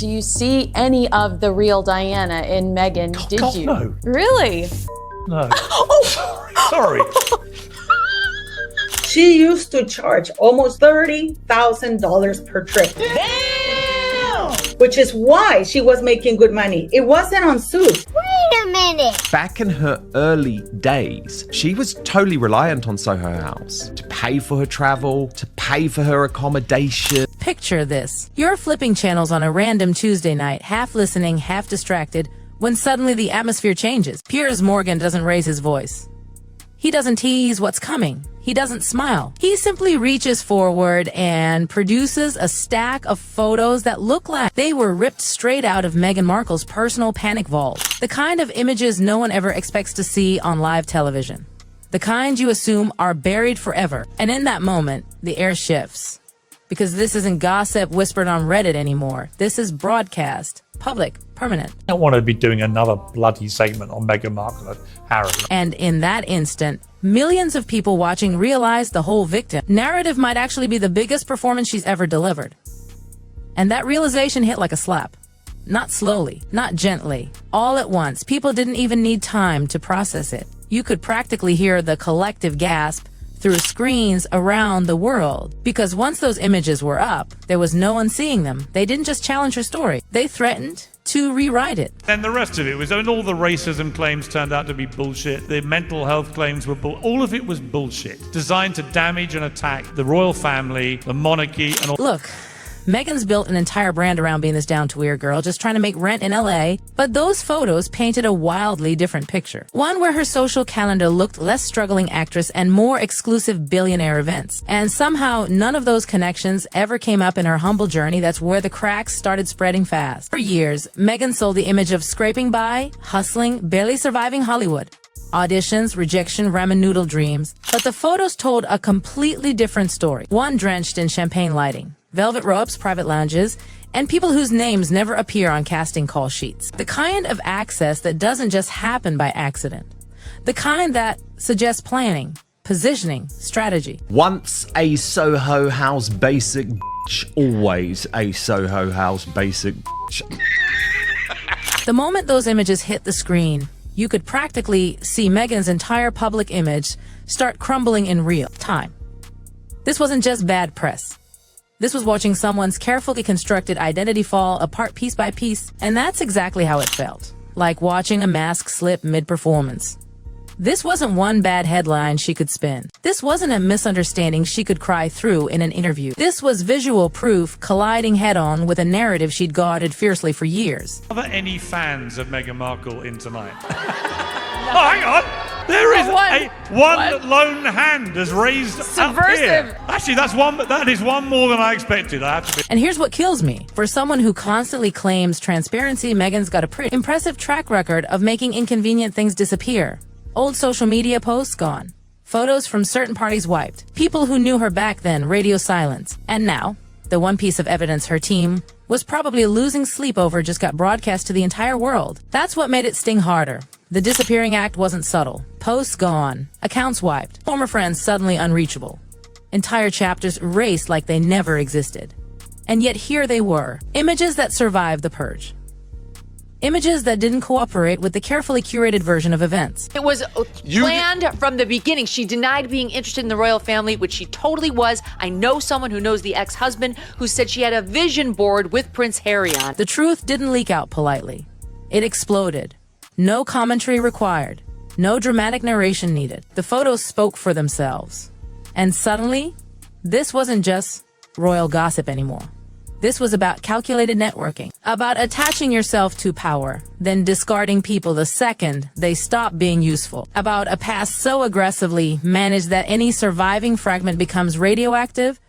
Do you see any of the real Diana in Meghan? Did you? No. Really? No. Oh, Sorry. She used to charge almost $30,000 per trip. Damn! Which is why she was making good money. It wasn't on suits. Wait a minute. Back in her early days, she was totally reliant on Soho House to pay for her travel, to pay for her accommodation. Picture this. You're flipping channels on a random Tuesday night, half listening, half distracted, when suddenly the atmosphere changes. Piers Morgan doesn't raise his voice. He doesn't tease what's coming. He doesn't smile. He simply reaches forward and produces a stack of photos that look like they were ripped straight out of Meghan Markle's personal panic vault. The kind of images no one ever expects to see on live television. The kind you assume are buried forever. And in that moment, the air shifts. Because this isn't gossip whispered on Reddit anymore. This is broadcast, public, permanent. I don't want to be doing another bloody segment on Meghan Markle and Harry. And in that instant, millions of people watching realize the whole victim narrative might actually be the biggest performance she's ever delivered. And that realization hit like a slap. Not slowly, not gently, all at once. People didn't even need time to process it. You could practically hear the collective gasp through screens around the world. Because once those images were up, there was no one seeing them. They didn't just challenge her story. They threatened to rewrite it. And the rest of it was, and all the racism claims turned out to be bullshit. The mental health claims were all of it was bullshit. Designed to damage and attack the royal family, the monarchy, and all. Look, Meghan's built an entire brand around being this down-to-earth girl just trying to make rent in LA, but those photos painted a wildly different picture. One where her social calendar looked less struggling actress and more exclusive billionaire events. And somehow none of those connections ever came up in her humble journey. That's where the cracks started spreading fast. For years, Meghan sold the image of scraping by, hustling, barely surviving Hollywood. Auditions, rejection, ramen noodle dreams. But the photos told a completely different story. One drenched in champagne lighting, velvet ropes, private lounges, and people whose names never appear on casting call sheets. The kind of access that doesn't just happen by accident. The kind that suggests planning, positioning, strategy. Once a Soho House basic bitch, always a Soho House basic bitch. The moment those images hit the screen, you could practically see Meghan's entire public image start crumbling in real time. This wasn't just bad press. This was watching someone's carefully constructed identity fall apart piece by piece, and that's exactly how it felt. Like watching a mask slip mid-performance. This wasn't one bad headline she could spin. This wasn't a misunderstanding she could cry through in an interview. This was visual proof colliding head-on with a narrative she'd guarded fiercely for years. Are there any fans of Meghan Markle in tonight? Oh, hang on! There is one lone hand has raised up here. Actually, that is one more than I expected. I have to be. And here's what kills me. For someone who constantly claims transparency, Meghan's got a pretty impressive track record of making inconvenient things disappear. Old social media posts gone. Photos from certain parties wiped. People who knew her back then, radio silence. And now, the one piece of evidence her team was probably losing sleep over just got broadcast to the entire world. That's what made it sting harder. The disappearing act wasn't subtle. Posts gone. Accounts wiped. Former friends suddenly unreachable. Entire chapters erased like they never existed. And yet here they were. Images that survived the purge. Images that didn't cooperate with the carefully curated version of events. It was planned from the beginning. She denied being interested in the royal family, which she totally was. I know someone who knows the ex-husband who said she had a vision board with Prince Harry on. The truth didn't leak out politely. It exploded. No commentary required. No dramatic narration needed. The photos spoke for themselves. And suddenly, this wasn't just royal gossip anymore. This was about calculated networking, about attaching yourself to power, then discarding people the second they stop being useful, about a past so aggressively managed that any surviving fragment becomes radioactive.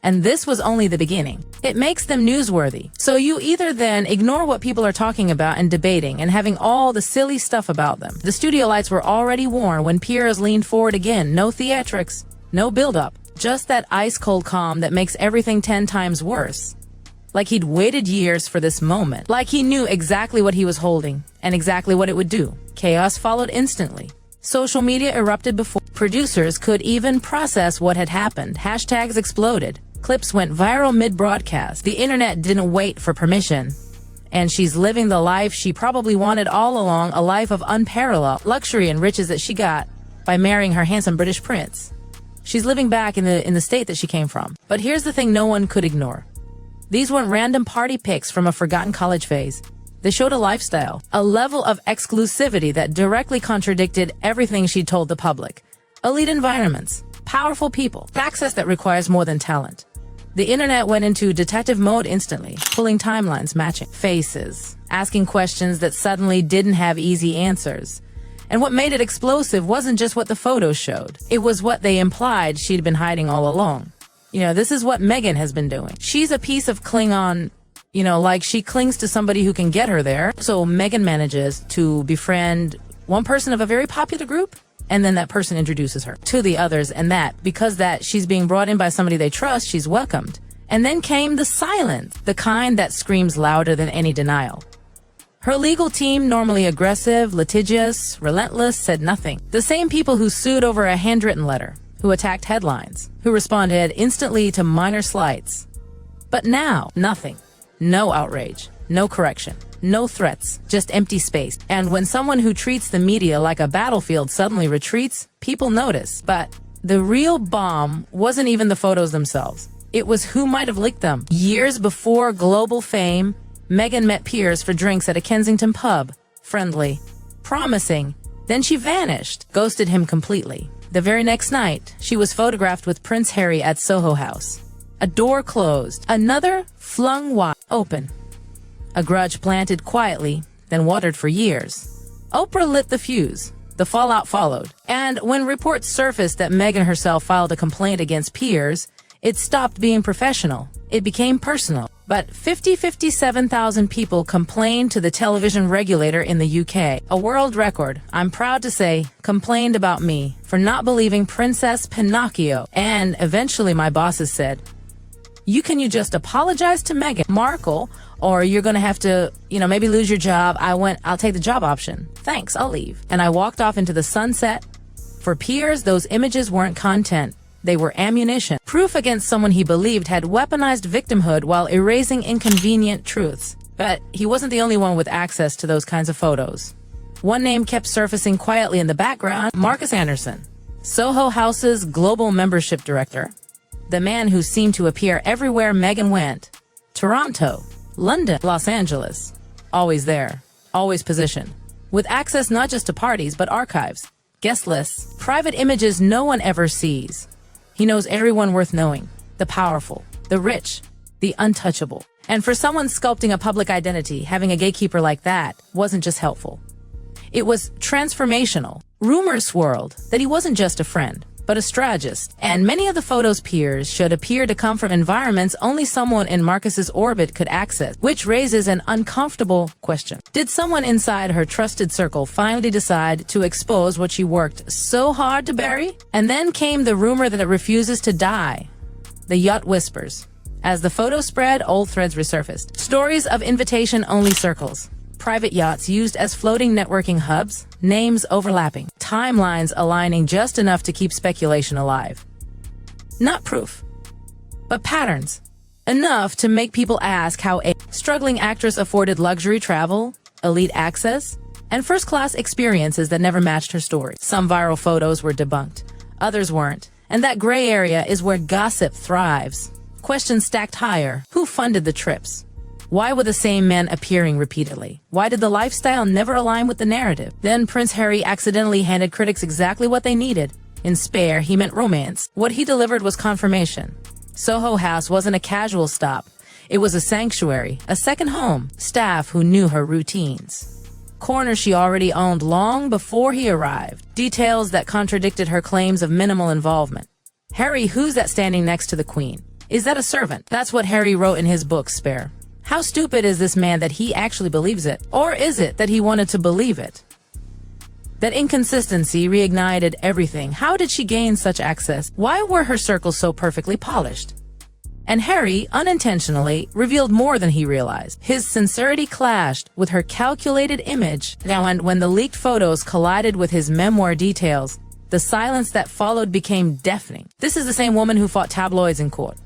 And this was only the beginning. It makes them newsworthy. So you either then ignore what people are talking about and debating and having all the silly stuff about them. The studio lights were already worn when Piers leaned forward again. No theatrics, no build-up, just that ice-cold calm that makes everything 10 times worse. Like he'd waited years for this moment. Like he knew exactly what he was holding and exactly what it would do. Chaos followed instantly. Social media erupted before producers could even process what had happened. Hashtags exploded. Clips went viral mid-broadcast. The internet didn't wait for permission. And she's living the life she probably wanted all along, a life of unparalleled luxury and riches that she got by marrying her handsome British prince. She's living back in the state that she came from. But here's the thing no one could ignore. These weren't random party pics from a forgotten college phase. They showed a lifestyle, a level of exclusivity that directly contradicted everything she told the public. Elite environments, powerful people, access that requires more than talent. The internet went into detective mode instantly, pulling timelines, matching faces, asking questions that suddenly didn't have easy answers. And what made it explosive wasn't just what the photos showed. It was what they implied she'd been hiding all along. This is what Meghan has been doing. She's a piece of Klingon, like she clings to somebody who can get her there. So Meghan manages to befriend one person of a very popular group, and then that person introduces her to the others, and because she's being brought in by somebody they trust, she's welcomed. And then came the silence, the kind that screams louder than any denial. Her legal team, normally aggressive, litigious, relentless, said nothing. The same people who sued over a handwritten letter, who attacked headlines, who responded instantly to minor slights. But now, nothing. No outrage, no correction, no threats, just empty space. And when someone who treats the media like a battlefield suddenly retreats, people notice. But the real bomb wasn't even the photos themselves. It was who might have leaked them. Years before global fame, Meghan met Piers for drinks at a Kensington pub. Friendly, promising. Then she vanished, ghosted him completely. The very next night, she was photographed with Prince Harry at Soho House. A door closed, another flung wide open. A grudge planted quietly, then watered for years. Oprah lit the fuse. The fallout followed. And when reports surfaced that Meghan herself filed a complaint against Piers, it stopped being professional. It became personal. But 57,000 people complained to the television regulator in the UK. A world record, I'm proud to say, complained about me for not believing Princess Pinocchio. And eventually my bosses said, you just apologize to Meghan Markle, or you're gonna have to, maybe lose your job. I'll take the job option. Thanks, I'll leave. And I walked off into the sunset. For Piers, those images weren't content. They were ammunition. Proof against someone he believed had weaponized victimhood while erasing inconvenient truths. But he wasn't the only one with access to those kinds of photos. One name kept surfacing quietly in the background: Marcus Anderson, Soho House's global membership director. The man who seemed to appear everywhere Meghan went. Toronto, London, Los Angeles. Always there, always positioned. With access not just to parties, but archives, guest lists, private images no one ever sees. He knows everyone worth knowing, the powerful, the rich, the untouchable. And for someone sculpting a public identity, having a gatekeeper like that wasn't just helpful. It was transformational. Rumors swirled that he wasn't just a friend, but a strategist. And many of the photos Piers should appear to come from environments only someone in Marcus's orbit could access, which raises an uncomfortable question. Did someone inside her trusted circle finally decide to expose what she worked so hard to bury? And then came the rumor that it refuses to die. The yacht whispers. As the photos spread, old threads resurfaced. Stories of invitation-only circles. Private yachts used as floating networking hubs, names overlapping, timelines aligning just enough to keep speculation alive. Not proof, but patterns. Enough to make people ask how a struggling actress afforded luxury travel, elite access, and first-class experiences that never matched her story. Some viral photos were debunked, others weren't. And that gray area is where gossip thrives. Questions stacked higher. Who funded the trips? Why were the same men appearing repeatedly? Why did the lifestyle never align with the narrative? Then Prince Harry accidentally handed critics exactly what they needed. In spare, he meant romance. What he delivered was confirmation. Soho House wasn't a casual stop. It was a sanctuary, a second home, staff who knew her routines. Corners she already owned long before he arrived. Details that contradicted her claims of minimal involvement. Harry, who's that standing next to the Queen? Is that a servant? That's what Harry wrote in his book, Spare. How stupid is this man that he actually believes it? Or is it that he wanted to believe it? That inconsistency reignited everything. How did she gain such access? Why were her circles so perfectly polished? And Harry, unintentionally, revealed more than he realized. His sincerity clashed with her calculated image. Now, and when the leaked photos collided with his memoir details, the silence that followed became deafening. This is the same woman who fought tabloids in court,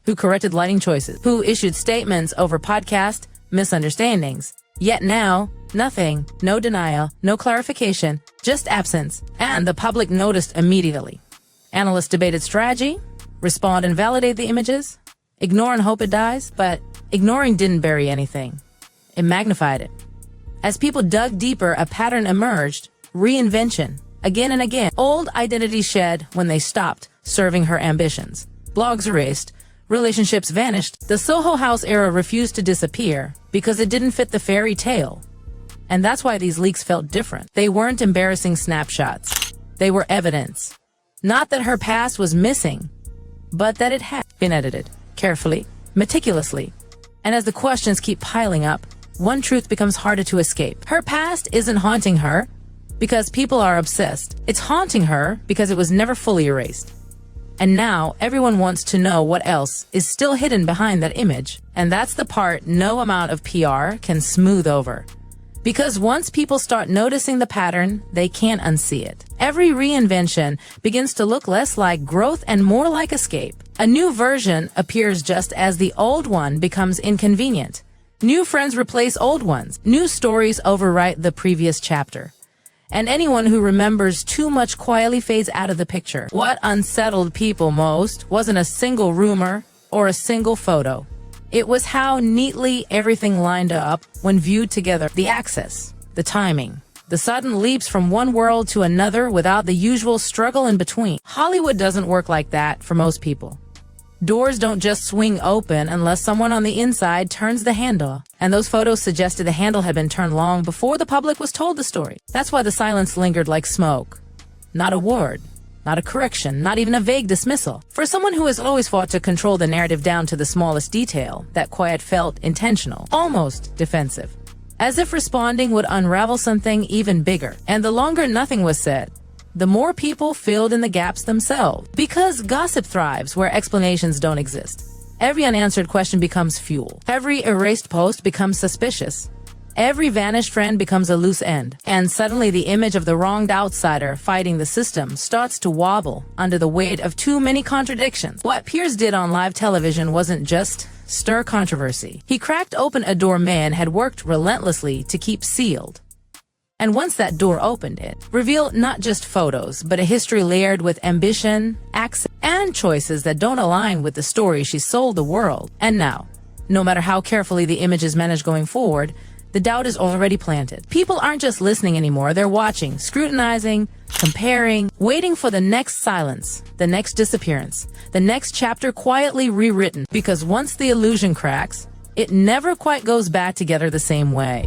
who corrected lighting choices, who issued statements over podcast misunderstandings. Yet now, nothing, no denial, no clarification, just absence, and the public noticed immediately. Analysts debated strategy, respond and validate the images, ignore and hope it dies, but ignoring didn't bury anything. It magnified it. As people dug deeper, a pattern emerged, reinvention, again and again. Old identities shed when they stopped serving her ambitions. Blogs erased, relationships vanished. The Soho House era refused to disappear because it didn't fit the fairy tale. And that's why these leaks felt different. They weren't embarrassing snapshots. They were evidence. Not that her past was missing, but that it had been edited, carefully, meticulously. And as the questions keep piling up, one truth becomes harder to escape. Her past isn't haunting her because people are obsessed. It's haunting her because it was never fully erased. And now everyone wants to know what else is still hidden behind that image. And that's the part no amount of PR can smooth over. Because once people start noticing the pattern, they can't unsee it. Every reinvention begins to look less like growth and more like escape. A new version appears just as the old one becomes inconvenient. New friends replace old ones. New stories overwrite the previous chapter. And anyone who remembers too much quietly fades out of the picture. What unsettled people most wasn't a single rumor or a single photo. It was how neatly everything lined up when viewed together. The access, the timing, the sudden leaps from one world to another without the usual struggle in between. Hollywood doesn't work like that for most people. Doors don't just swing open unless someone on the inside turns the handle. And those photos suggested the handle had been turned long before the public was told the story. That's why the silence lingered like smoke. Not a word, not a correction, not even a vague dismissal. For someone who has always fought to control the narrative down to the smallest detail, that quiet felt intentional, almost defensive. As if responding would unravel something even bigger. And the longer nothing was said, the more people filled in the gaps themselves. Because gossip thrives where explanations don't exist. Every unanswered question becomes fuel. Every erased post becomes suspicious. Every vanished friend becomes a loose end. And suddenly the image of the wronged outsider fighting the system starts to wobble under the weight of too many contradictions. What Piers did on live television wasn't just stir controversy. He cracked open a door man had worked relentlessly to keep sealed. And once that door opened, it revealed not just photos, but a history layered with ambition, access, and choices that don't align with the story she sold the world. And now, no matter how carefully the image is managed going forward, the doubt is already planted. People aren't just listening anymore, they're watching, scrutinizing, comparing, waiting for the next silence, the next disappearance, the next chapter quietly rewritten. Because once the illusion cracks, it never quite goes back together the same way.